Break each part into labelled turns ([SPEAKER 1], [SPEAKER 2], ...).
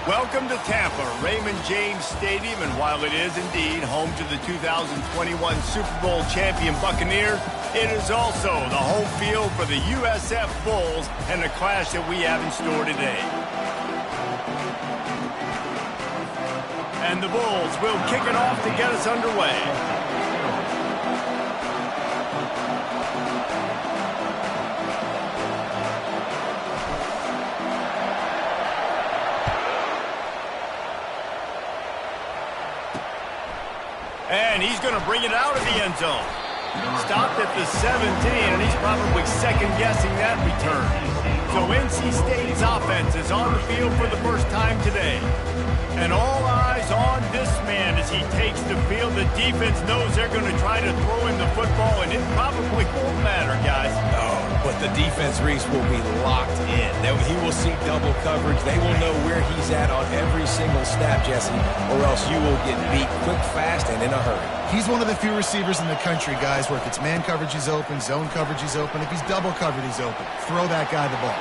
[SPEAKER 1] Welcome to Tampa, Raymond James Stadium, and while it is indeed home to the 2021 Super Bowl champion Buccaneers, it is also the home field for the USF Bulls and the clash that we have in store today. And the Bulls will kick it off to get us underway. And he's going to bring it out of the end zone. Stopped at the 17, and he's probably second-guessing that return. So NC State's offense is on the field for the first time today. And all eyes on this man as he takes the field. The defense knows they're going to try to throw him the football, and it probably won't matter, guys.
[SPEAKER 2] Oh, but the defense, Reese, will be locked in. He will see double coverage. They will know where he's at on every single snap, Jesse, or else you will get beat quick, fast, and in a hurry.
[SPEAKER 3] He's one of the few receivers in the country, guys, where if it's man coverage, he's open, zone coverage, he's open. If he's double covered, he's open. Throw that guy the ball.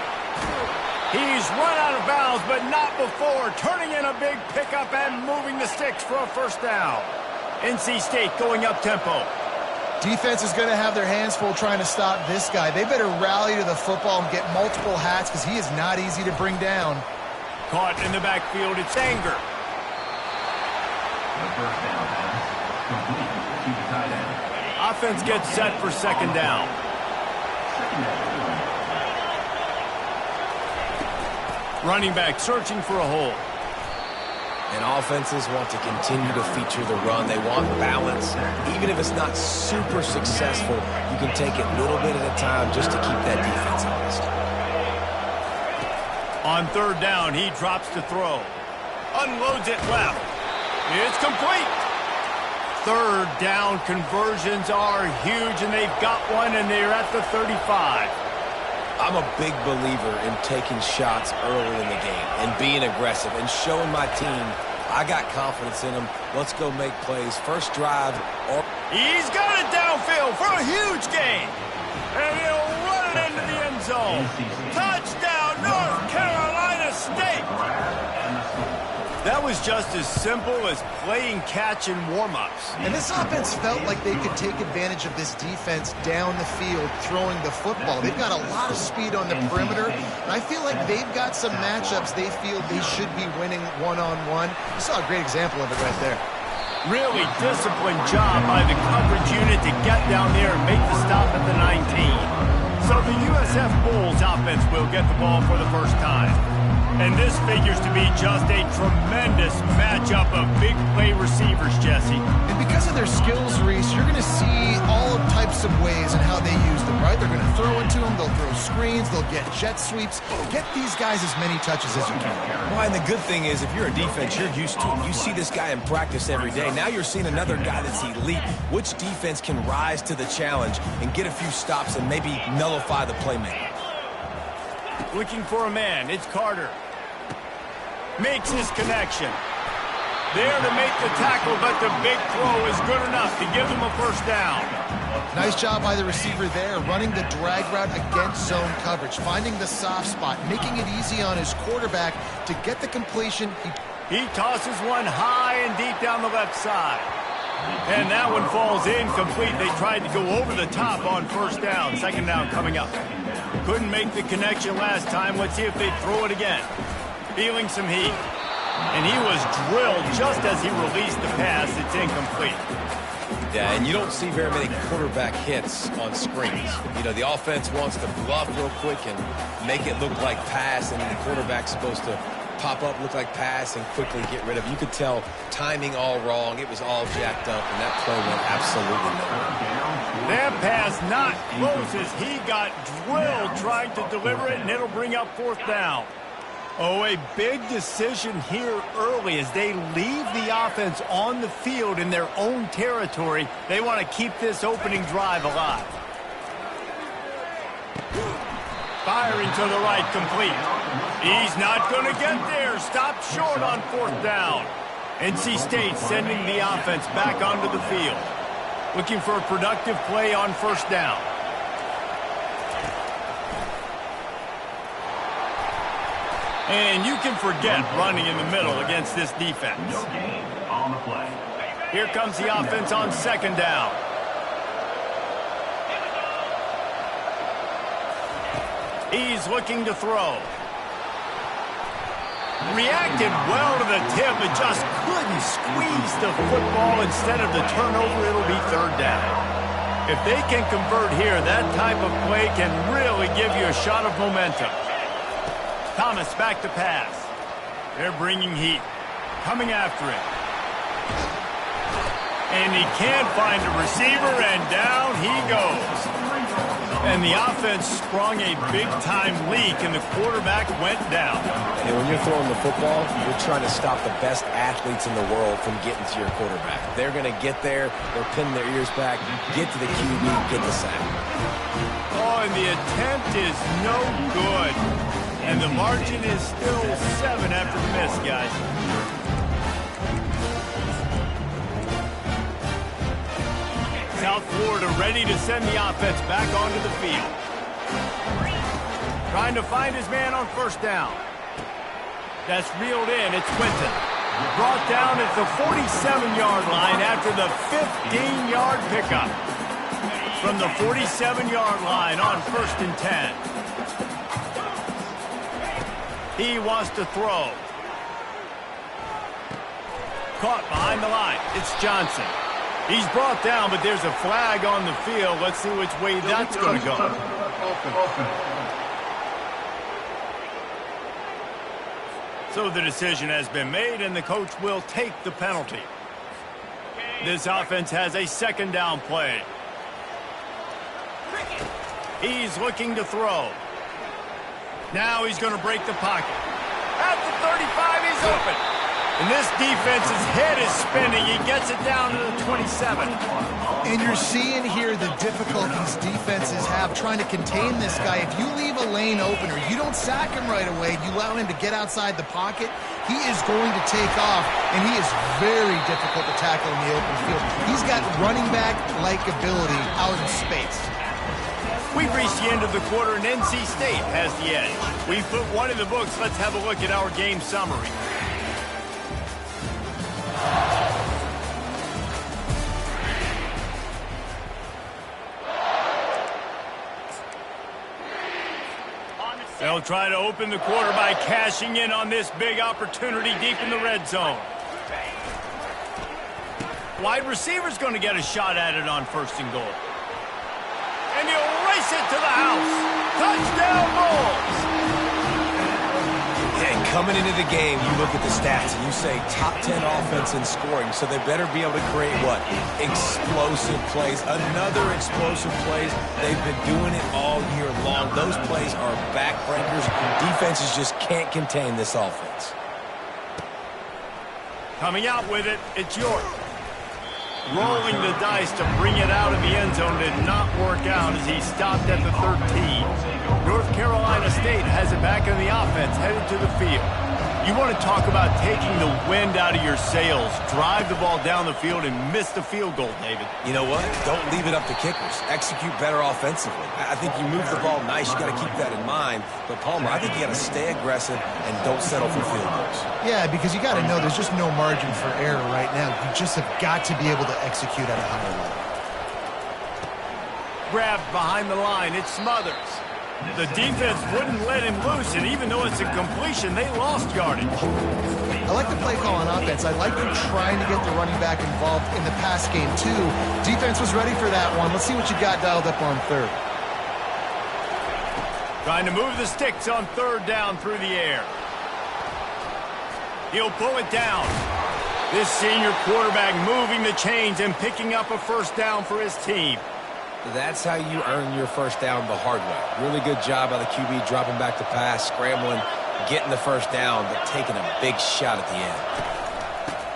[SPEAKER 1] He's run out of bounds, but not before. Turning in a big pickup and moving the sticks for a first down. NC State going up-tempo.
[SPEAKER 3] Defense is going to have their hands full trying to stop this guy. They better rally to the football and get multiple hats because he is not easy to bring down.
[SPEAKER 1] Caught in the backfield, it's Anger. Offense gets set for second down. Running back searching for a hole.
[SPEAKER 2] And offenses want to continue to feature the run. They want balance. Even if it's not super successful, you can take it little bit at a time just to keep that defense honest.
[SPEAKER 1] On third down, he drops to throw. Unloads it left. It's complete. Third down conversions are huge, and they've got one, and they're at the 35.
[SPEAKER 2] I'm a big believer in taking shots early in the game and being aggressive and showing my team I got confidence in them. Let's go make plays. First drive.
[SPEAKER 1] He's got it downfield for a huge gain. And he'll run it into the end zone. Touchdown, North Carolina State. That was just as simple as playing catch in warm-ups.
[SPEAKER 3] And this offense felt like they could take advantage of this defense down the field throwing the football. They've got a lot of speed on the perimeter, and I feel like they've got some matchups they feel they should be winning one-on-one. You saw a great example of it right there.
[SPEAKER 1] Really disciplined job by the coverage unit to get down there and make the stop at the 19. So the USF Bulls offense will get the ball for the first time. And this figures to be just a tremendous matchup of big play receivers, Jesse.
[SPEAKER 3] And because of their skills, Reese, you're going to see all types of ways and how they use them, right? They're going to throw into them, they'll throw screens, they'll get jet sweeps. Get these guys as many touches as you can.
[SPEAKER 2] Well, and the good thing is, if you're a defense, you're used to it. You see this guy in practice every day. Now you're seeing another guy that's elite. Which defense can rise to the challenge and get a few stops and maybe nullify the playmaker?
[SPEAKER 1] Looking for a man, it's Carter. Makes his connection. There to make the tackle, but the big throw is good enough to give him a first down.
[SPEAKER 3] Nice job by the receiver there, running the drag route against zone coverage, finding the soft spot, making it easy on his quarterback to get the completion.
[SPEAKER 1] He tosses one high and deep down the left side. And that one falls incomplete. They tried to go over the top on first down. Second down coming up. Couldn't make the connection last time. Let's see if they throw it again. Feeling some heat. And he was drilled just as he released the pass. It's incomplete.
[SPEAKER 2] Yeah, and you don't see very many quarterback hits on screens. You know, the offense wants to bluff real quick and make it look like pass, and the quarterback's supposed to pop up, look like pass, and quickly get rid of it. You could tell timing all wrong. It was all jacked up, and that play went absolutely nowhere.
[SPEAKER 1] That pass not close as he got drilled trying to deliver it, and it'll bring up fourth down. Oh, a big decision here early as they leave the offense on the field in their own territory. They want to keep this opening drive alive. Firing to the right, complete. He's not going to get there. Stopped short on fourth down. NC State sending the offense back onto the field. Looking for a productive play on first down. And you can forget running in the middle against this defense. Here comes the offense on second down. He's looking to throw. Reacted well to the tip, but just couldn't squeeze the football. Instead of the turnover, it'll be third down. If they can convert here, that type of play can really give you a shot of momentum. Thomas back to pass. They're bringing heat. Coming after it. And he can't find a receiver, and down he goes. And the offense sprung a big-time leak, and the quarterback went down.
[SPEAKER 2] And when you're throwing the football, you're trying to stop the best athletes in the world from getting to your quarterback. They're going to get there. They're pinning their ears back, get to the QB, get the sack.
[SPEAKER 1] Oh, and the attempt is no good. And the margin is still 7 after the miss, guys. South Florida ready to send the offense back onto the field. Trying to find his man on first down. That's reeled in. It's Quinton. Brought down at the 47-yard line after the 15-yard pickup. From the 47-yard line on 1st and 10. He wants to throw. Caught behind the line. It's Johnson. He's brought down, but there's a flag on the field. Let's see which way that's going to go. So the decision has been made, and the coach will take the penalty. This offense has a second down play. He's looking to throw. Now he's going to break the pocket. At the 35, he's open. And this defense's head is spinning. He gets it down to the 27.
[SPEAKER 3] And you're seeing here the difficulties defenses have trying to contain this guy. If you leave a lane open or you don't sack him right away, you allow him to get outside the pocket, he is going to take off, and he is very difficult to tackle in the open field. He's got running back-like ability out in space.
[SPEAKER 1] We've reached the end of the quarter, and NC State has the edge. We've put one in the books. Let's have a look at our game summary. They'll try to open the quarter by cashing in on this big opportunity deep in the red zone. Wide receiver's going to get a shot at it on 1st and goal. And he'll race it to the house. Touchdown, Bulls!
[SPEAKER 2] And coming into the game, you look at the stats and you say top 10 offense in scoring, so they better be able to create what? Explosive plays. Another explosive plays. They've been doing it all year long. Those plays are backbreakers. Defenses just can't contain this offense.
[SPEAKER 1] Coming out with it, it's York. Rolling the dice to bring it out of the end zone did not work out as he stopped at the 13. North Carolina State has it back in the offense, headed to the field. You want to talk about taking the wind out of your sails. Drive the ball down the field and miss the field goal, David.
[SPEAKER 2] You know what? Don't leave it up to kickers. Execute better offensively. I think you move the ball nice. You got to keep that in mind. But, Palmer, I think you got to stay aggressive and don't settle for field goals.
[SPEAKER 3] Yeah, because you got to know there's just no margin for error right now. You just have got to be able to execute at a higher level.
[SPEAKER 1] Grabbed behind the line. It's Smothers. The defense wouldn't let him loose, and even though it's a completion, they lost yardage.
[SPEAKER 3] I like the play call on offense. I like them trying to get the running back involved in the pass game, too. Defense was ready for that one. Let's see what you got dialed up on 3rd.
[SPEAKER 1] Trying to move the sticks on 3rd down through the air. He'll pull it down. This senior quarterback moving the chains and picking up a 1st down for his team.
[SPEAKER 2] That's how you earn your 1st down the hard way. Really good job by the QB dropping back to pass, scrambling, getting the 1st down, but taking a big shot at the end.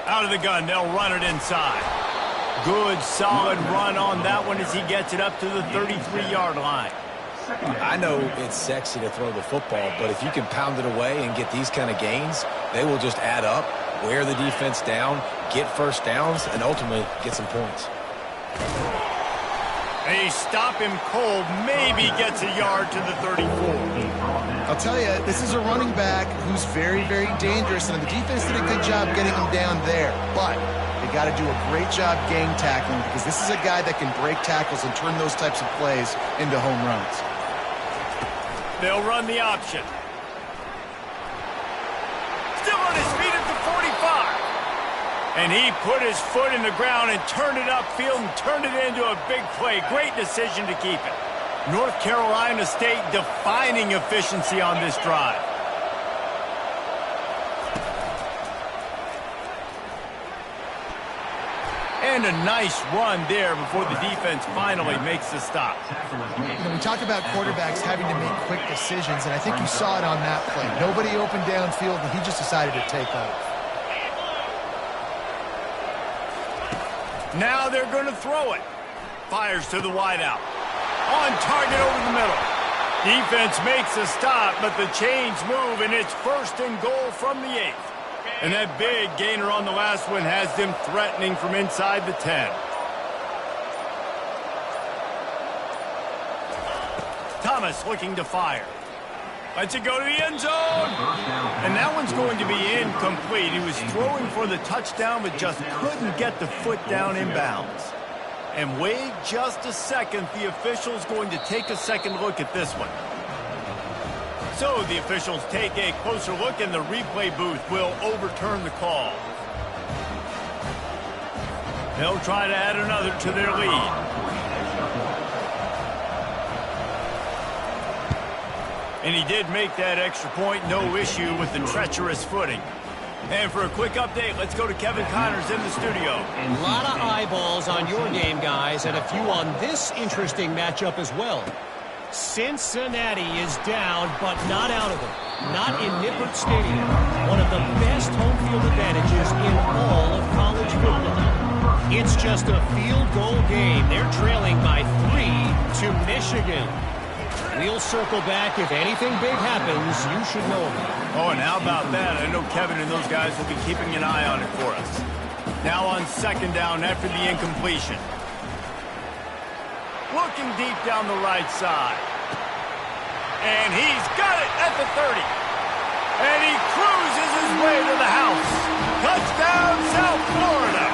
[SPEAKER 1] Out of the gun, they'll run it inside. Good, solid run on that one as he gets it up to the 33-yard line.
[SPEAKER 2] I know it's sexy to throw the football, but if you can pound it away and get these kind of gains, they will just add up, wear the defense down, get 1st downs, and ultimately get some points.
[SPEAKER 1] They stop him cold, maybe gets a yard to the 34.
[SPEAKER 3] I'll tell you, this is a running back who's very, very dangerous, and the defense did a good job getting him down there. But they got to do a great job gang tackling because this is a guy that can break tackles and turn those types of plays into home runs.
[SPEAKER 1] They'll run the option. Still on his feet at the 45. And he put his foot in the ground and turned it upfield and turned it into a big play. Great decision to keep it. North Carolina State defining efficiency on this drive. And a nice run there before the defense finally makes the stop.
[SPEAKER 3] We talk about quarterbacks having to make quick decisions, and I think you saw it on that play. Nobody opened downfield, and he just decided to take off.
[SPEAKER 1] Now they're going to throw it. Fires to the wideout. On target over the middle. Defense makes a stop, but the chains move, and it's 1st and goal from the 8. And that big gainer on the last one has them threatening from inside the 10. Thomas looking to fire. Lets it go to the end zone. And that one's going to be incomplete. He was throwing for the touchdown, but just couldn't get the foot down inbounds. And wait just a second. The official's going to take a second look at this one. So the officials take a closer look, and the replay booth will overturn the call. They'll try to add another to their lead. And he did make that extra point, no issue with the treacherous footing. And for a quick update, let's go to Kevin Connors in the studio.
[SPEAKER 4] A lot of eyeballs on your game, guys, and a few on this interesting matchup as well. Cincinnati is down, but not out of it. Not in Nippert Stadium, one of the best home field advantages in all of college football. It's just a field goal game. They're trailing by 3 to Michigan. We'll circle back. If anything big happens, you should know about it.
[SPEAKER 1] Oh, and how about that? I know Kevin and those guys will be keeping an eye on it for us. Now on 2nd down after the incompletion. Looking deep down the right side. And he's got it at the 30. And he cruises his way to the house. Touchdown, South Florida.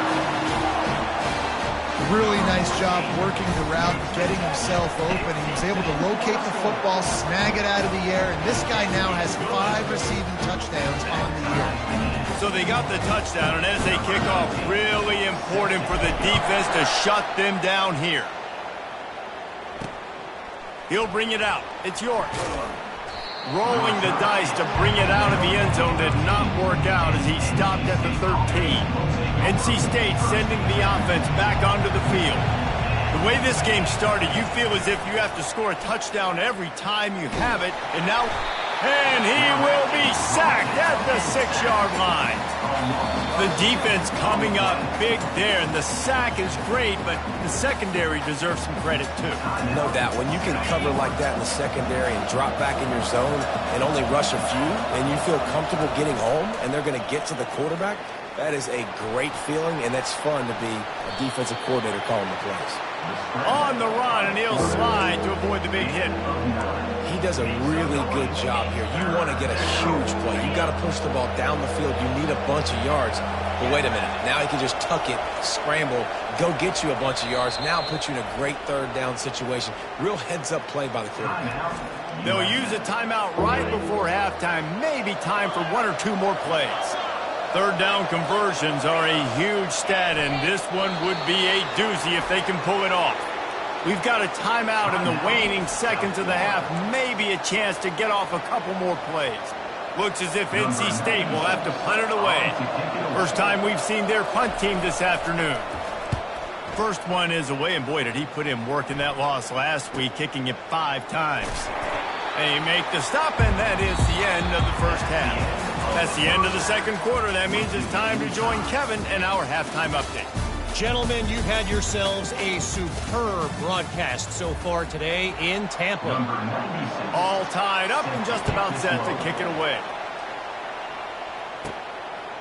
[SPEAKER 3] Really nice job working the route, getting himself open. He was able to locate the football, snag it out of the air, and this guy now has 5 receiving touchdowns on the year.
[SPEAKER 1] So they got the touchdown, and as they kick off, really important for the defense to shut them down here. He'll bring it out. It's York. Rolling the dice to bring it out of the end zone did not work out as he stopped at the 13. NC State sending the offense back onto the field. The way this game started, you feel as if you have to score a touchdown every time you have it. And he will be sacked at the 6-yard line. The defense coming up big there, and the sack is great, but the secondary deserves some credit too.
[SPEAKER 2] No doubt. When you can cover like that in the secondary and drop back in your zone and only rush a few, and you feel comfortable getting home, and they're going to get to the quarterback, that is a great feeling, and that's fun to be a defensive coordinator calling the plays.
[SPEAKER 1] On the run, and he'll slide to avoid the big hit.
[SPEAKER 2] He does a really good job here. You want to get a huge play. You got to push the ball down the field. You need a bunch of yards. But wait a minute. Now he can just tuck it, scramble, go get you a bunch of yards. Now put you in a great 3rd down situation. Real heads-up play by the quarterback.
[SPEAKER 1] They'll use a timeout right before halftime. Maybe time for 1 or 2 more plays. 3rd down conversions are a huge stat, and this one would be a doozy if they can pull it off. We've got a timeout in the waning seconds of the half, maybe a chance to get off a couple more plays. Looks as if NC State will have to punt it away. First time we've seen their punt team this afternoon. First one is away, and boy, did he put in work in that loss last week, kicking it 5 times. They make the stop, and that is the end of the first half. That's the end of the 2nd quarter. That means it's time to join Kevin in our halftime update.
[SPEAKER 4] Gentlemen, you've had yourselves a superb broadcast so far today in Tampa.
[SPEAKER 1] All tied up and just about set to kick it away.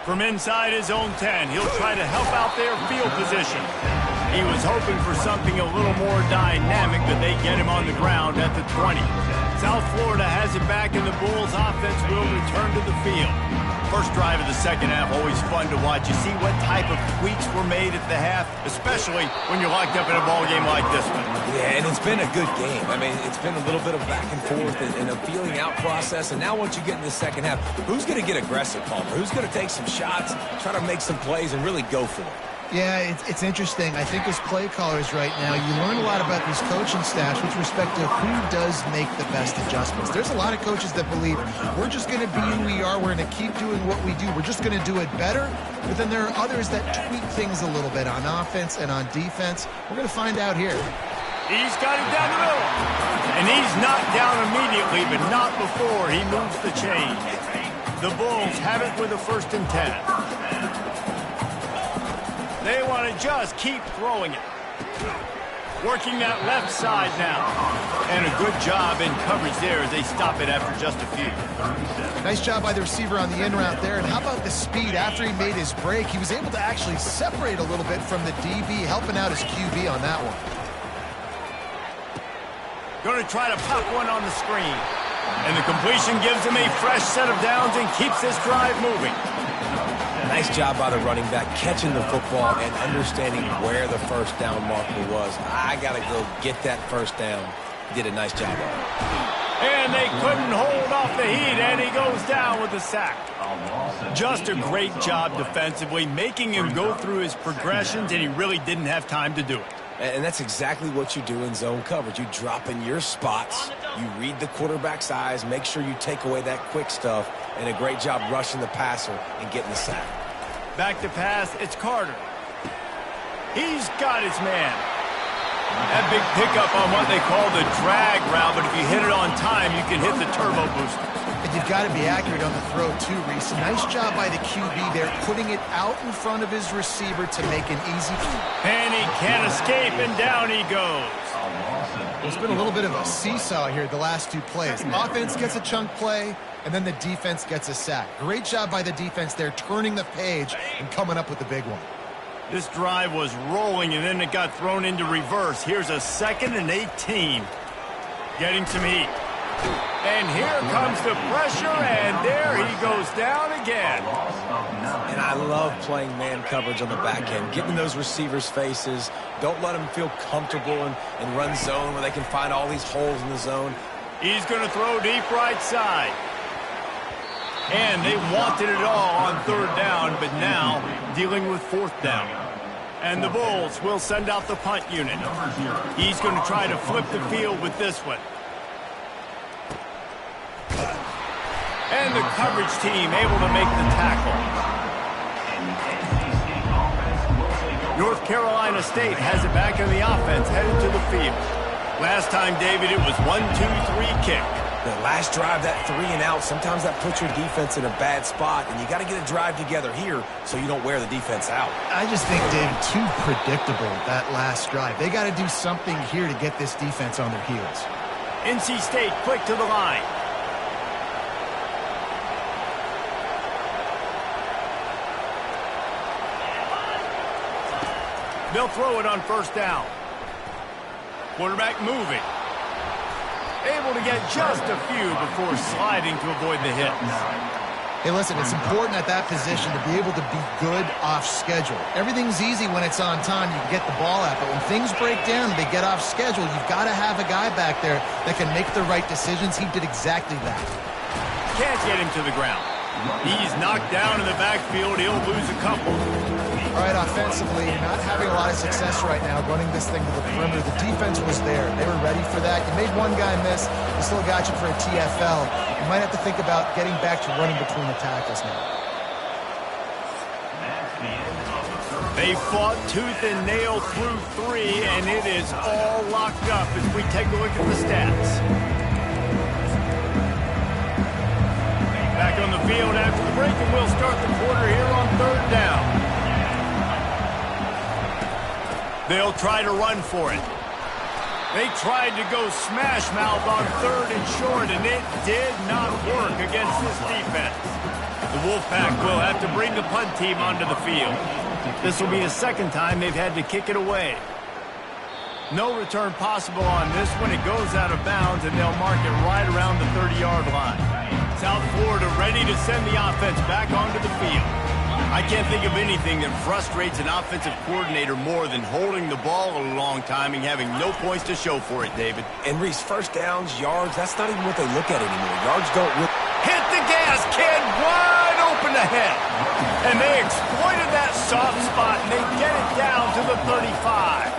[SPEAKER 1] From inside his own 10, he'll try to help out their field position. He was hoping for something a little more dynamic, but they get him on the ground at the 20. South Florida has it back, and the Bulls offense will return to the field. First drive of the second half, always fun to watch. You see what type of tweaks were made at the half, especially when you're locked up in a ball game like this one.
[SPEAKER 2] Yeah, and it's been a good game. I mean, it's been a little bit of back and forth and a feeling out process. And now once you get in the second half, who's going to get aggressive, Palmer? Who's going to take some shots, try to make some plays, and really go for it?
[SPEAKER 3] Yeah, it's interesting. I think as play callers right now, you learn a lot about these coaching staffs with respect to who does make the best adjustments. There's a lot of coaches that believe we're just going to be who we are. We're going to keep doing what we do. We're just going to do it better. But then there are others that tweak things a little bit on offense and on defense. We're going to find out here.
[SPEAKER 1] He's got it down the middle. And he's knocked down immediately, but not before he moves the chain. The Bulls have it with a 1st and 10. They want to just keep throwing it. Working that left side now. And a good job in coverage there as they stop it after just a few.
[SPEAKER 3] Nice job by the receiver on the in route there. And how about the speed after he made his break? He was able to actually separate a little bit from the DB, helping out his QB on that one.
[SPEAKER 1] Going to try to pop one on the screen. And the completion gives him a fresh set of downs and keeps this drive moving.
[SPEAKER 2] Nice job by the running back, catching the football and understanding where the first down marker was. I got to go get that first down. Did a nice job of it.
[SPEAKER 1] And they couldn't hold off the heat, and he goes down with a sack. Just a great job defensively, making him go through his progressions, and he really didn't have time to do it.
[SPEAKER 2] And that's exactly what you do in zone coverage. You drop in your spots, you read the quarterback's eyes, make sure you take away that quick stuff, and a great job rushing the passer and getting the sack.
[SPEAKER 1] Back to pass, it's Carter. He's got his man. That big pickup on what they call the drag route, but if you hit it on time, you can hit the turbo booster.
[SPEAKER 3] And you've got to be accurate on the throw, too, Reese. Nice job by the QB there, putting it out in front of his receiver to make an easy.
[SPEAKER 1] And he can't escape, and down he goes.
[SPEAKER 3] There's been a little bit of a seesaw here the last 2 plays. Offense gets a chunk play, and then the defense gets a sack. Great job by the defense there, turning the page and coming up with the big one.
[SPEAKER 1] This drive was rolling, and then it got thrown into reverse. Here's a 2nd and 18. Getting some heat. And here comes the pressure, and there he goes down again.
[SPEAKER 2] And I love playing man coverage on the back end, getting those receivers' faces. Don't let them feel comfortable and run zone where they can find all these holes in the zone.
[SPEAKER 1] He's going to throw deep right side. And they wanted it all on 3rd down, but now dealing with 4th down. And the Bulls will send out the punt unit. He's going to try to flip the field with this one. And the coverage team able to make the tackle. North Carolina State has it back in the offense, headed to the field. Last time, David, it was 1-2-3 kick.
[SPEAKER 2] The last drive, that 3 and out, sometimes that puts your defense in a bad spot, and you got to get a drive together here so you don't wear the defense out.
[SPEAKER 3] I just think, David, too predictable, that last drive. They got to do something here to get this defense on their heels.
[SPEAKER 1] NC State quick to the line. They'll throw it on 1st down. Quarterback moving. Able to get just a few before sliding to avoid the hit.
[SPEAKER 3] Hey, listen, it's important at that position to be able to be good off schedule. Everything's easy when it's on time. You can get the ball out. But when things break down and they get off schedule, you've got to have a guy back there that can make the right decisions. He did exactly that.
[SPEAKER 1] Can't get him to the ground. He's knocked down in the backfield. He'll lose a couple.
[SPEAKER 3] All right, offensively, not having a lot of success right now running this thing to the perimeter. The defense was there. They were ready for that. You made one guy miss. You still got you for a TFL. You might have to think about getting back to running between the tackles now.
[SPEAKER 1] They fought tooth and nail through 3, and it is all locked up as we take a look at the stats. Back on the field after the break, and we'll start the quarter here on 3rd down. They'll try to run for it. They tried to go smash mouth on 3rd and short, and it did not work against this defense. The Wolfpack will have to bring the punt team onto the field. This will be the second time they've had to kick it away. No return possible on this one. It goes out of bounds, and they'll mark it right around the 30-yard line. South Florida ready to send the offense back onto the field. I can't think of anything that frustrates an offensive coordinator more than holding the ball a long time and having no points to show for it, David.
[SPEAKER 2] And Reese, first downs, yards, that's not even what they look at anymore. Yards don't really...
[SPEAKER 1] Hit the gas, kid, wide open ahead. And they exploited that soft spot, and they get it down to the 35.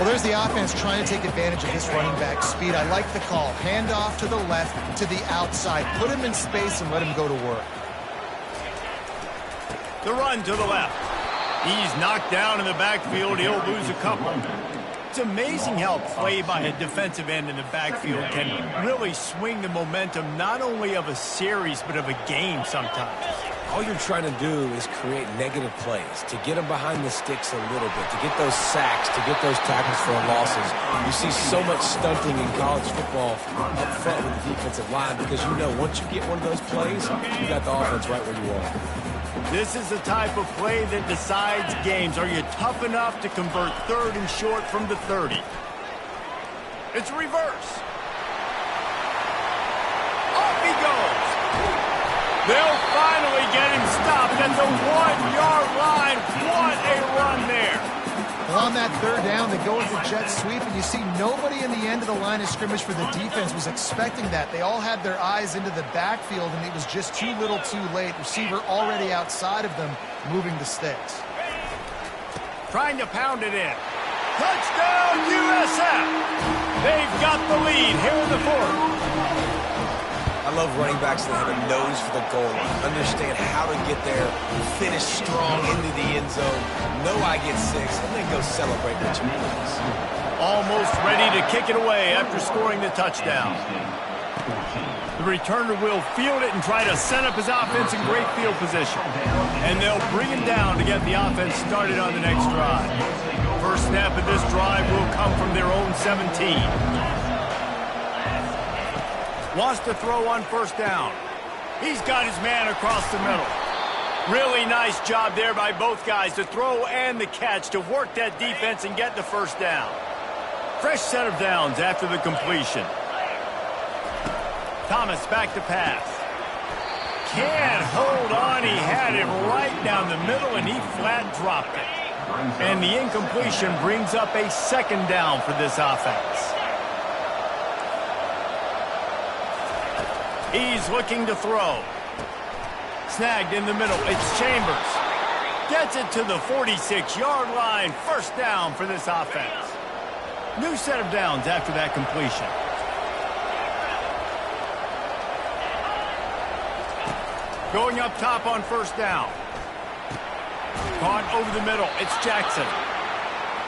[SPEAKER 3] Well, there's the offense trying to take advantage of this running back speed. I like the call. Hand off to the left, to the outside. Put him in space and let him go to work.
[SPEAKER 1] The run to the left. He's knocked down in the backfield. He'll lose a couple. It's amazing how play by a defensive end in the backfield can really swing the momentum not only of a series but of a game sometimes.
[SPEAKER 2] All you're trying to do is create negative plays, to get them behind the sticks a little bit, to get those sacks, to get those tackles for losses. You see so much stunting in college football up front with the defensive line because you know once you get one of those plays, you got the offense right where you are.
[SPEAKER 1] This is the type of play that decides games. Are you tough enough to convert third and short from the 30? It's reverse. Off he goes. They'll finally get him stopped at the 1-yard line. What a run there.
[SPEAKER 3] Well, on that third down, they go with the jet sweep, and you see nobody in the end of the line of scrimmage for the defense was expecting that. They all had their eyes into the backfield, and it was just too little too late. Receiver already outside of them, moving the sticks.
[SPEAKER 1] Trying to pound it in. Touchdown, USF! They've got the lead here in the fourth.
[SPEAKER 2] I love running backs that have a nose for the goal line, understand how to get there, finish strong into the end zone, know I get 6, and then go celebrate with your friends.
[SPEAKER 1] Almost ready to kick it away after scoring the touchdown. The returner will field it and try to set up his offense in great field position. And they'll bring him down to get the offense started on the next drive. First snap of this drive will come from their own 17. Wants to throw on first down. He's got his man across the middle. Really nice job there by both guys, the throw and the catch, to work that defense and get the first down. Fresh set of downs after the completion. Thomas back to pass. Can't hold on. He had it right down the middle, and he flat dropped it. And the incompletion brings up a second down for this offense. He's looking to throw. Snagged in the middle. It's Chambers. Gets it to the 46-yard line. First down for this offense. New set of downs after that completion. Going up top on first down. Caught over the middle. It's Jackson.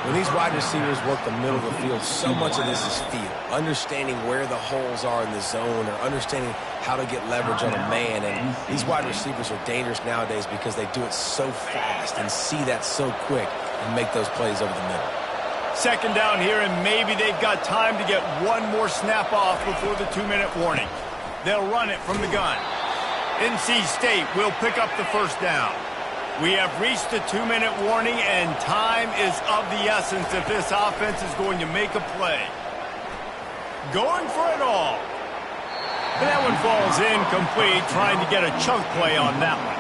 [SPEAKER 2] When these wide receivers work the middle of the field, so much of this is feel. Understanding where the holes are in the zone, or understanding how to get leverage on a man. And these wide receivers are dangerous nowadays because they do it so fast and see that so quick and make those plays over the middle.
[SPEAKER 1] Second down here, and maybe they've got time to get one more snap off before the 2-minute warning. They'll run it from the gun. NC State will pick up the first down. We have reached the 2-minute warning, and time is of the essence if this offense is going to make a play. Going for it all. And that one falls incomplete, trying to get a chunk play on that one.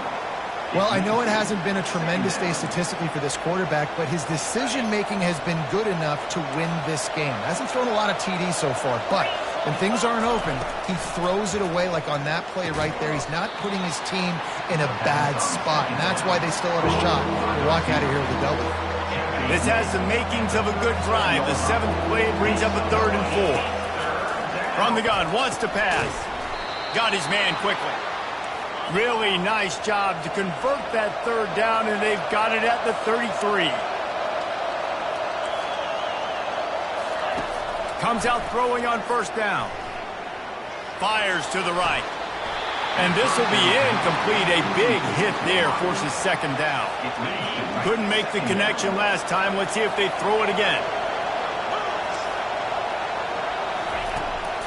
[SPEAKER 3] Well, I know it hasn't been a tremendous day statistically for this quarterback, but his decision-making has been good enough to win this game. Hasn't thrown a lot of TDs so far, but when things aren't open, he throws it away like on that play right there. He's not putting his team in a bad spot, and that's why they still have a shot to walk out of here with a W.
[SPEAKER 1] This has the makings of a good drive. The 7th play brings up a 3rd and 4. From the gun, wants to pass. Got his man quickly. Really nice job to convert that 3rd down, and they've got it at the 33. Comes out throwing on first down. Fires to the right. And this will be incomplete. A big hit there forces second down. Couldn't make the connection last time. Let's see if they throw it again.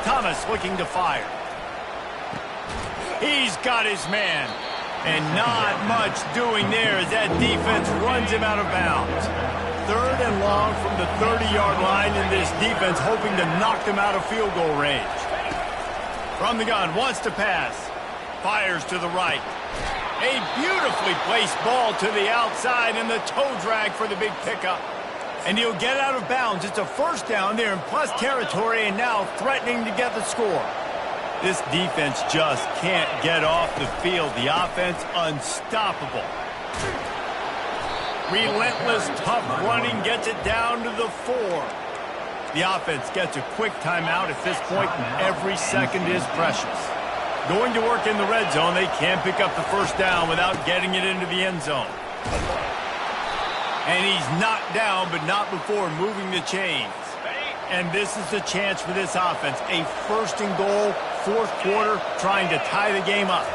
[SPEAKER 1] Thomas looking to fire. He's got his man. And not much doing there as that defense runs him out of bounds. 3rd and long from the 30-yard line, and this defense hoping to knock them out of field goal range. From the gun, wants to pass. Fires to the right. A beautifully placed ball to the outside, and the toe drag for the big pickup. And he'll get out of bounds. It's a first down there in plus territory, and now threatening to get the score. This defense just can't get off the field. The offense unstoppable. Relentless, tough running gets it down to the 4. The offense gets a quick timeout at this point. Every second is precious. Going to work in the red zone. They can't pick up the first down without getting it into the end zone. And he's knocked down, but not before moving the chains. And this is the chance for this offense. A 1st and goal, 4th quarter, trying to tie the game up.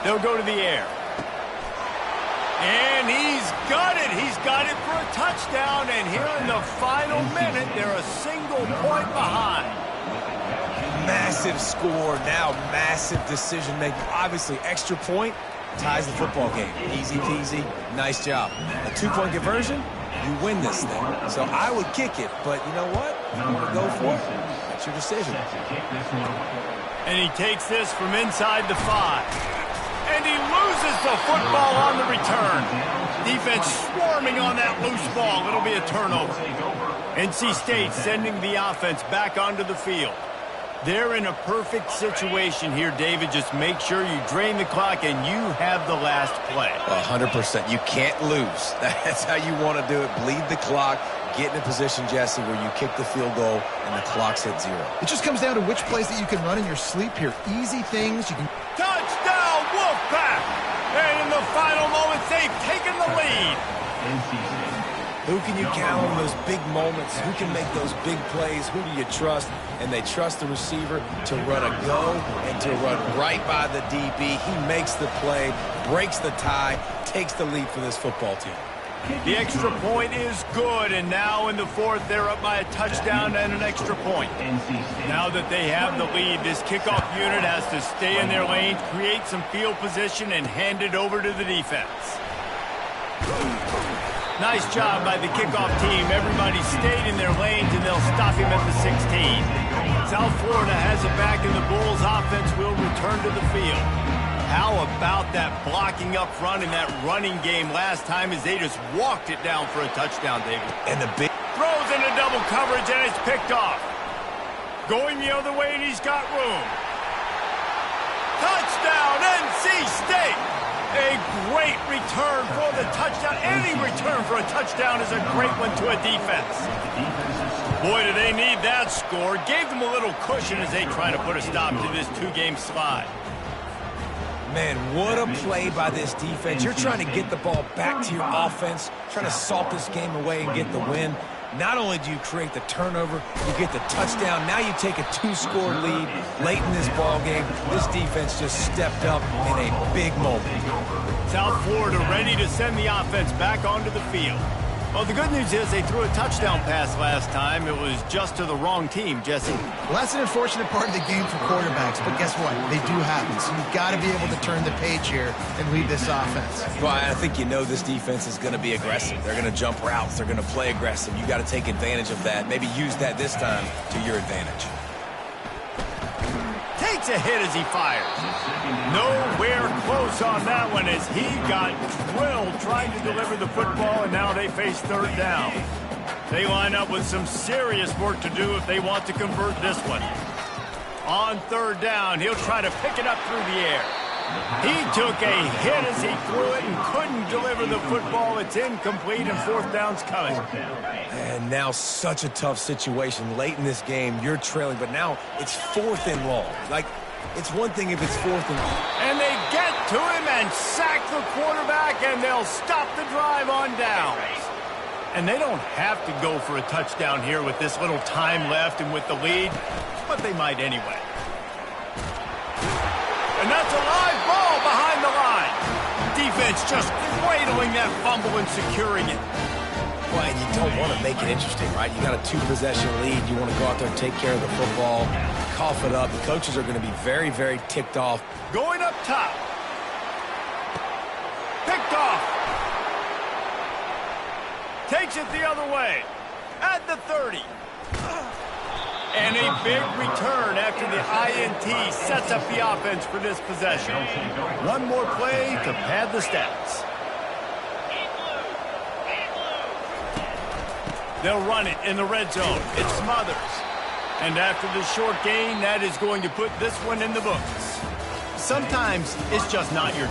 [SPEAKER 1] They'll go to the air. And he's got it. He's got it for a touchdown. And here in the final minute, they're a single point behind.
[SPEAKER 2] Massive score, now massive decision making. Obviously, extra point ties the football game. Easy peasy, nice job. A 2-point conversion, you win this thing. So I would kick it, but you know what? I'm going to go for it. That's your decision.
[SPEAKER 1] And he takes this from inside the 5. And he loses the football on the return. Defense swarming on that loose ball. It'll be a turnover. NC State sending the offense back onto the field. They're in a perfect situation here, David. Just make sure you drain the clock and you have the last play.
[SPEAKER 2] 100%. You can't lose. That's how you want to do it. Bleed the clock. Get in a position, Jesse, where you kick the field goal and the clock's at 0.
[SPEAKER 3] It just comes down to which plays that you can run in your sleep here. Easy things. You can.
[SPEAKER 1] Touchdown, Wolfpack! And in the final moments, they've taken the lead.
[SPEAKER 2] Who can you count on those big moments? Who can make those big plays? Who do you trust? And they trust the receiver to run a go and to run right by the DB. He makes the play, breaks the tie, takes the lead for this football team.
[SPEAKER 1] The extra point is good, and now in the 4th, they're up by a touchdown and an extra point. Now that they have the lead, this kickoff unit has to stay in their lanes, create some field position, and hand it over to the defense. Nice job by the kickoff team. Everybody stayed in their lanes, and they'll stop him at the 16. South Florida has it back, and the Bulls offense will return to the field. How about that blocking up front and that running game last time as they just walked it down for a touchdown, David?
[SPEAKER 2] And the big
[SPEAKER 1] throws into double coverage, and it's picked off. Going the other way, and he's got room. Touchdown, NC State! A great return for the touchdown. Any return for a touchdown is a great one to a defense. Boy, do they need that score. Gave them a little cushion as they try to put a stop to this 2-game slide.
[SPEAKER 2] Man, what a play by this defense. You're trying to get the ball back to your offense, trying to salt this game away and get the win. Not only do you create the turnover, you get the touchdown. Now you take a 2-score lead late in this ball game. This defense just stepped up in a big moment.
[SPEAKER 1] South Florida ready to send the offense back onto the field. Well, the good news is they threw a touchdown pass last time. It was just to the wrong team, Jesse.
[SPEAKER 3] Well, that's an unfortunate part of the game for quarterbacks, but guess what? They do happen, so you've got to be able to turn the page here and lead this offense.
[SPEAKER 2] Well, I think you know this defense is going to be aggressive. They're going to jump routes. They're going to play aggressive. You got to take advantage of that. Maybe use that this time to your advantage.
[SPEAKER 1] Takes a hit as he fires. Nowhere close on that one as he got drilled trying to deliver the football, and now they face 3rd down. They line up with some serious work to do if they want to convert this one. On 3rd down, he'll try to pick it up through the air. He took a hit as he threw it and couldn't deliver the football. It's incomplete, and 4th down's coming.
[SPEAKER 2] And now such a tough situation. Late in this game, you're trailing, but now it's 4th and long. Like, it's one thing if it's 4th and long.
[SPEAKER 1] And they get to him and sack the quarterback, and they'll stop the drive on downs. And they don't have to go for a touchdown here with this little time left and with the lead, but they might anyway. And that's a live ball behind the line. Defense just cradling that fumble and securing it.
[SPEAKER 2] Well, and you don't want to make it interesting, right? You got a 2-possession lead. You want to go out there and take care of the football, cough it up. The coaches are going to be very, very ticked off.
[SPEAKER 1] Going up top. takes it the other way. At the 30. And a big return after the INT sets up the offense for this possession. One more play to pad the stats. They'll run it in the red zone. It's Smothers. And after the short gain, that is going to put this one in the books. Sometimes it's just not your